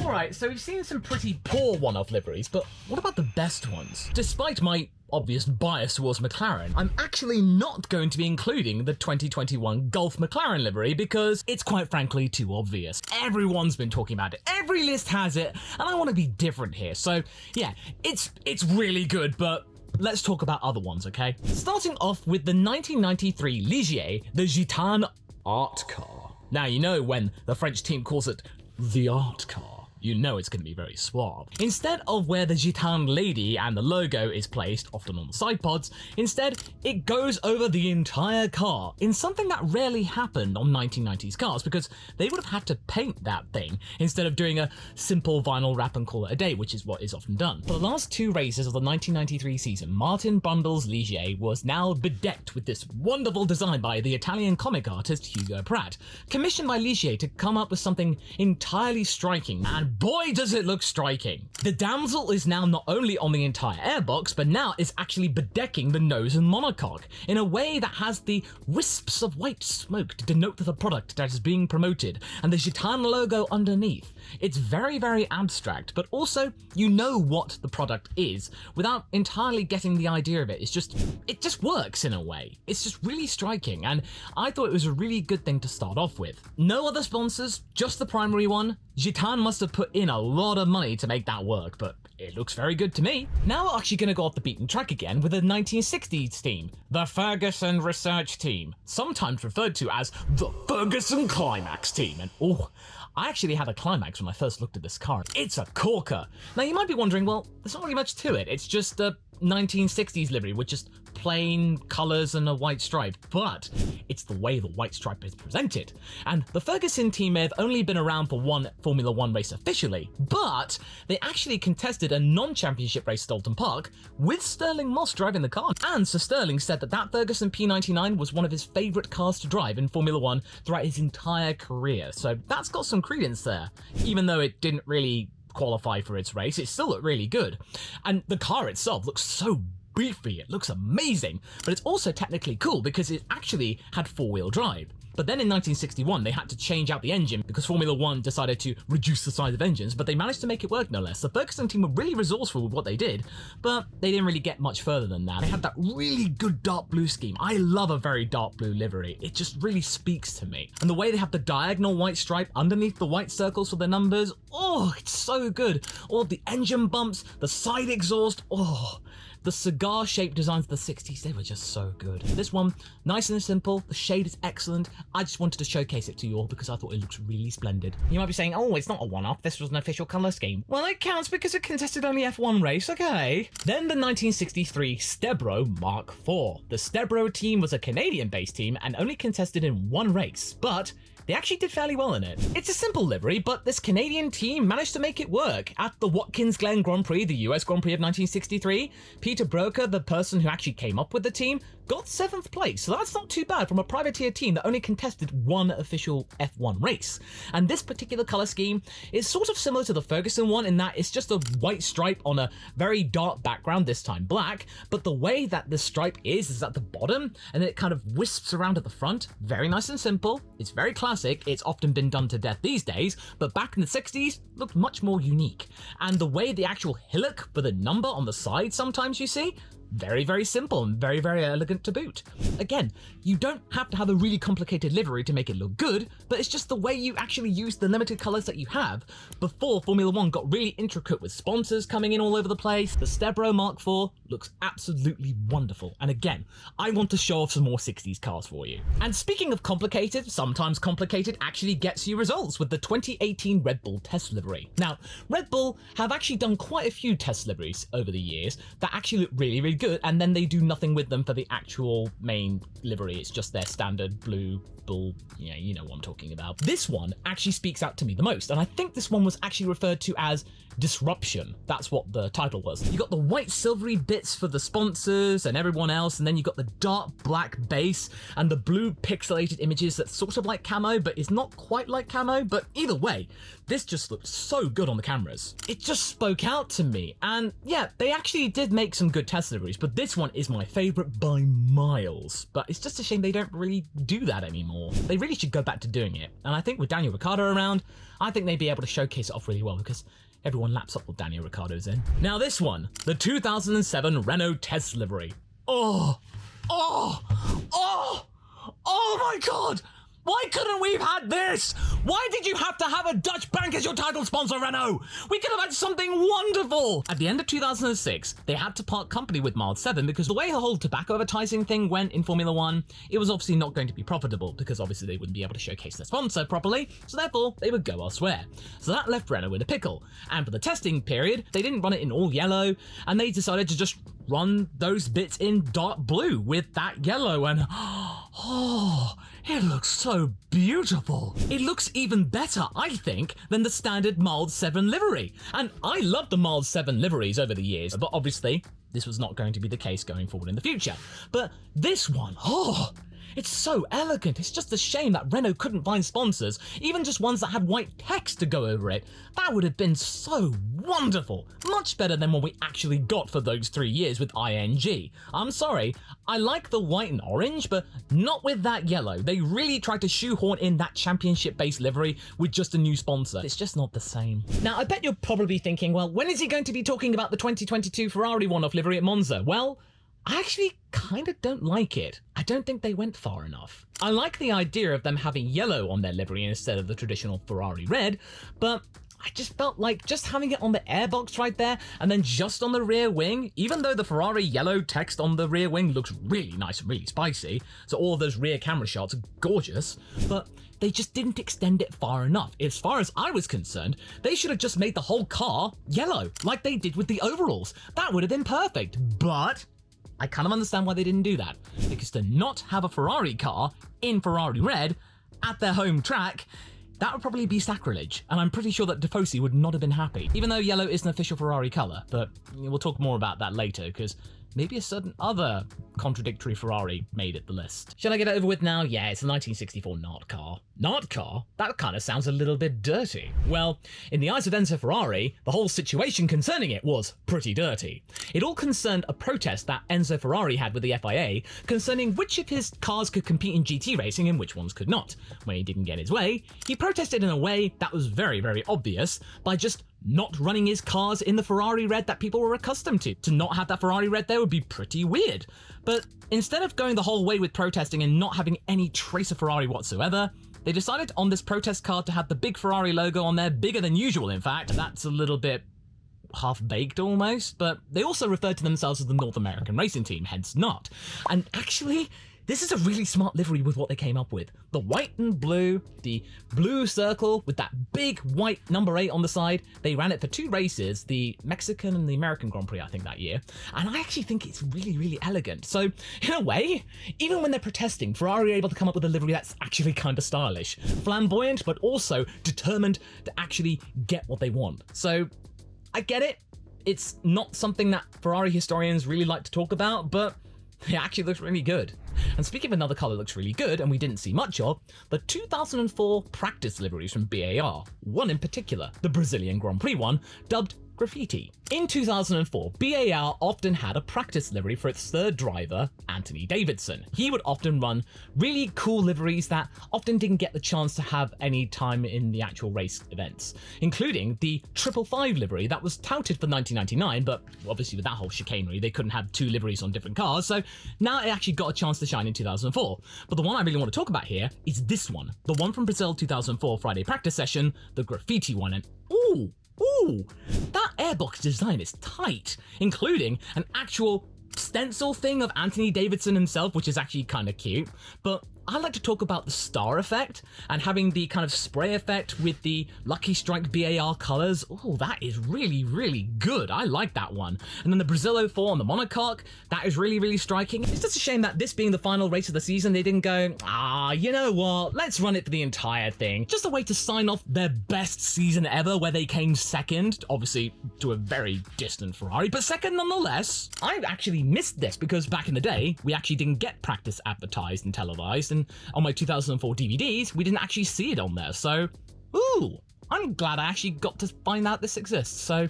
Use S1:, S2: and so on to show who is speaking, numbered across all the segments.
S1: Alright, so we've seen some pretty poor one-off liveries, but what about the best ones? Despite my obvious bias towards McLaren, I'm actually not going to be including the 2021 Gulf McLaren livery because it's quite frankly too obvious. Everyone's been talking about it, every list has it, and I want to be different here. So yeah, it's really good, but let's talk about other ones, okay? Starting off with the 1993 Ligier, the Gitanes Art Car. Now, you know when the French team calls it the Art Car, you know it's going to be very suave. Instead of where the Gitane lady and the logo is placed, often on the side pods, instead it goes over the entire car in something that rarely happened on 1990s cars because they would have had to paint that thing instead of doing a simple vinyl wrap and call it a day, which is what is often done. For the last two races of the 1993 season, Martin Brundle's Ligier was now bedecked with this wonderful design by the Italian comic artist Hugo Pratt, commissioned by Ligier to come up with something entirely striking, and boy does it look striking. The damsel is now not only on the entire airbox, but now is actually bedecking the nose and monocoque in a way that has the wisps of white smoke to denote the product that is being promoted, and the Gitane logo underneath. It's very, very abstract, but also you know what the product is without entirely getting the idea of it. It just works in a way. It's just really striking, and I thought it was a really good thing to start off with. No other sponsors, just the primary one. Gitane must have put in a lot of money to make that work, but it looks very good to me. Now we're actually going to go off the beaten track again with a 1960s team, the Ferguson Research Team, sometimes referred to as the Ferguson Climax Team. And oh, I actually had a climax when I first looked at this car. It's a corker. Now you might be wondering, well, there's not really much to it. It's just a 1960s livery with just plain colours and a white stripe, but it's the way the white stripe is presented. And the Ferguson team may have only been around for one Formula One race officially, but they actually contested a non-championship race at Alton Park with Stirling Moss driving the car. And Sir Stirling said that Ferguson P99 was one of his favourite cars to drive in Formula One throughout his entire career, so that's got some credence there. Even though it didn't really qualify for its race, it still looked really good. And the car itself looks so beefy, it looks amazing, but it's also technically cool because it actually had four-wheel drive. But then in 1961, they had to change out the engine because Formula One decided to reduce the size of engines, but they managed to make it work no less. The Ferguson team were really resourceful with what they did, but they didn't really get much further than that. They had that really good dark blue scheme. I love a very dark blue livery. It just really speaks to me. And the way they have the diagonal white stripe underneath the white circles for the numbers, oh, it's so good. All of the engine bumps, the side exhaust, oh, the cigar-shaped designs of the 60s, they were just so good. This one, nice and simple, the shade is excellent. I just wanted to showcase it to you all because I thought it looks really splendid. You might be saying, oh, it's not a one-off, this was an official colour scheme. Well, it counts because it contested only F1 race, okay. Then the 1963 Stebro Mark IV. The Stebro team was a Canadian-based team and only contested in one race, but they actually did fairly well in it. It's a simple livery, but this Canadian team managed to make it work. At the Watkins Glen Grand Prix, the US Grand Prix of 1963, Peter Broker, the person who actually came up with the team, got 7th place, so that's not too bad from a privateer team that only contested one official F1 race. And this particular colour scheme is sort of similar to the Ferguson one in that it's just a white stripe on a very dark background, this time black, but the way that the stripe is at the bottom, and then it kind of wisps around at the front. Very nice and simple, it's very classic. It's often been done to death these days, but back in the 60s, looked much more unique. And the way the actual hillock for the number on the side sometimes you see, very, very simple and very, very elegant to boot. Again, you don't have to have a really complicated livery to make it look good, but it's just the way you actually use the limited colours that you have. Before Formula One got really intricate with sponsors coming in all over the place, the Stebro Mark IV looks absolutely wonderful. And again, I want to show off some more 60s cars for you. And speaking of complicated, sometimes complicated actually gets you results with the 2018 Red Bull test livery. Now, Red Bull have actually done quite a few test liveries over the years that actually look really, really good, and then they do nothing with them for the actual main livery. It's just their standard blue bull, yeah, you know what I'm talking about. This one actually speaks out to me the most, and I think this one was actually referred to as Disruption. That's what the title was. You got the white silvery bits for the sponsors and everyone else, and then you got the dark black base and the blue pixelated images that's sort of like camo, but is not quite like camo. But either way, this just looked so good on the cameras. It just spoke out to me. And yeah, they actually did make some good test liveries, but this one is my favorite by miles. But it's just a shame they don't really do that anymore. They really should go back to doing it. And I think with Daniel Ricciardo around, I think they'd be able to showcase it off really well, because everyone laps up with Daniel Ricciardo's in. Now this one, the 2007 Renault test livery. Oh my God! Why couldn't we have had this? Why did you have to have a Dutch bank as your title sponsor, Renault? We could have had something wonderful! At the end of 2006, they had to part company with Mild 7 because the way the whole tobacco advertising thing went in Formula 1, it was obviously not going to be profitable because obviously they wouldn't be able to showcase their sponsor properly, so therefore they would go elsewhere. So that left Renault in a pickle. And for the testing period, they didn't run it in all yellow, and they decided to just run those bits in dark blue with that yellow, and oh, it looks so beautiful. It looks even better, I think, than the standard Mild 7 livery. And I love the Mild 7 liveries over the years, but obviously this was not going to be the case going forward in the future. But this one, oh, it's so elegant. It's just a shame that Renault couldn't find sponsors, even just ones that had white text to go over it. That would have been so wonderful. Much better than what we actually got for those 3 years with ING. I'm sorry, I like the white and orange, but not with that yellow. They really tried to shoehorn in that championship-based livery with just a new sponsor. It's just not the same. Now, I bet you're probably thinking, well, when is he going to be talking about the 2022 Ferrari one-off livery at Monza? Well, I actually kind of don't like it. I don't think they went far enough. I like the idea of them having yellow on their livery instead of the traditional Ferrari red, but I just felt like just having it on the airbox right there and then just on the rear wing, even though the Ferrari yellow text on the rear wing looks really nice and really spicy, so all of those rear camera shots are gorgeous, but they just didn't extend it far enough. As far as I was concerned, they should have just made the whole car yellow, like they did with the overalls. That would have been perfect, but I kind of understand why they didn't do that, because to not have a Ferrari car in Ferrari red at their home track, that would probably be sacrilege, and I'm pretty sure that Tifosi would not have been happy, even though yellow is an official Ferrari colour, but we'll talk more about that later, because maybe a certain other contradictory Ferrari made it the list. Shall I get it over with now? Yeah, it's a 1964 Nart car. Nart car? That kind of sounds a little bit dirty. Well, in the eyes of Enzo Ferrari, the whole situation concerning it was pretty dirty. It all concerned a protest that Enzo Ferrari had with the FIA concerning which of his cars could compete in GT racing and which ones could not. When he didn't get his way, he protested in a way that was very, very obvious by just not running his cars in the Ferrari red that people were accustomed to. To not have that Ferrari red there would be pretty weird. But instead of going the whole way with protesting and not having any trace of Ferrari whatsoever, they decided on this protest card to have the big Ferrari logo on there, bigger than usual in fact. That's a little bit half-baked almost, but they also referred to themselves as the North American Racing Team, hence not. And actually, this is a really smart livery with what they came up with. The white and blue, the blue circle with that big white number 8 on the side. They ran it for 2 races, the Mexican and the American Grand Prix, I think, that year. And I actually think it's really, really elegant. So, in a way, even when they're protesting, Ferrari are able to come up with a livery that's actually kind of stylish. Flamboyant, but also determined to actually get what they want. So, I get it. It's not something that Ferrari historians really like to talk about, but it actually looks really good. And speaking of another colour that looks really good, and we didn't see much of, the 2004 practice liveries from BAR. One in particular, the Brazilian Grand Prix one, dubbed Graffiti. In 2004, BAR often had a practice livery for its third driver, Anthony Davidson. He would often run really cool liveries that often didn't get the chance to have any time in the actual race events, including the 555 livery that was touted for 1999, but obviously with that whole chicanery, they couldn't have 2 liveries on different cars, so now it actually got a chance to shine in 2004. But the one I really want to talk about here is this one, the one from Brazil 2004 Friday practice session, the Graffiti one, and ooh, that airbox design is tight, including an actual stencil thing of Anthony Davidson himself, which is actually kind of cute. But I like to talk about the star effect and having the kind of spray effect with the Lucky Strike BAR colors. Oh, that is really, really good. I like that one. And then the Brazil 04 on the monocoque, that is really, really striking. It's just a shame that this being the final race of the season, they didn't go, you know what, let's run it for the entire thing. Just a way to sign off their best season ever, where they came second, obviously to a very distant Ferrari, but second nonetheless. I actually missed this because back in the day, we actually didn't get practice advertised and televised, and on my 2004 DVDs, we didn't actually see it on there, so, ooh, I'm glad I actually got to find out this exists, so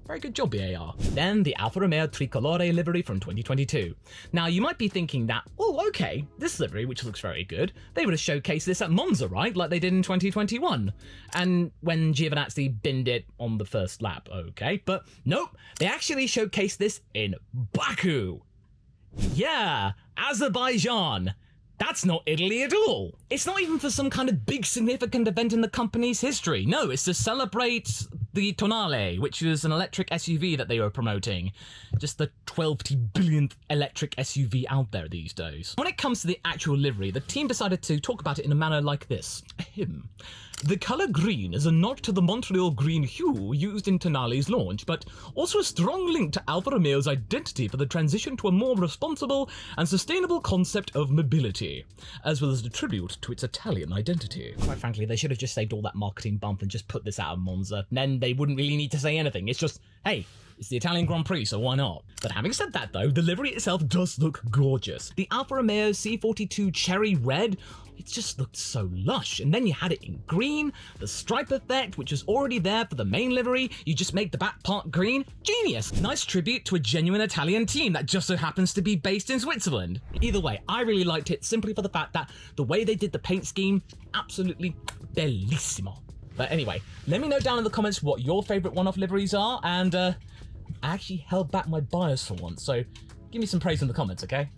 S1: very good job, BAR. Then the Alfa Romeo Tricolore livery from 2022. Now, you might be thinking that, oh, okay, this livery, which looks very good, they would have showcased this at Monza, right? Like they did in 2021. And when Giovinazzi binned it on the first lap, okay. But nope, they actually showcased this in Baku. Yeah, Azerbaijan. That's not Italy at all. It's not even for some kind of big significant event in the company's history. No, it's to celebrate the Tonale, which was an electric SUV that they were promoting. Just the 12th billionth electric SUV out there these days. When it comes to the actual livery, the team decided to talk about it in a manner like this. Ahem. The colour green is a nod to the Montreal green hue used in Tonale's launch, but also a strong link to Alfa Romeo's identity for the transition to a more responsible and sustainable concept of mobility, as well as a tribute to its Italian identity. Quite frankly, they should have just saved all that marketing bump and just put this out of Monza. Then they wouldn't really need to say anything. It's just, hey, it's the Italian Grand Prix, so why not? But having said that though, the livery itself does look gorgeous. The Alfa Romeo C42 Cherry Red, it just looked so lush. And then you had it in green, the stripe effect, which was already there for the main livery. You just make the back part green. Genius. Nice tribute to a genuine Italian team that just so happens to be based in Switzerland. Either way, I really liked it simply for the fact that the way they did the paint scheme, absolutely bellissimo. But anyway, let me know down in the comments what your favourite one-off liveries are, and I actually held back my bias for once, so give me some praise in the comments, okay?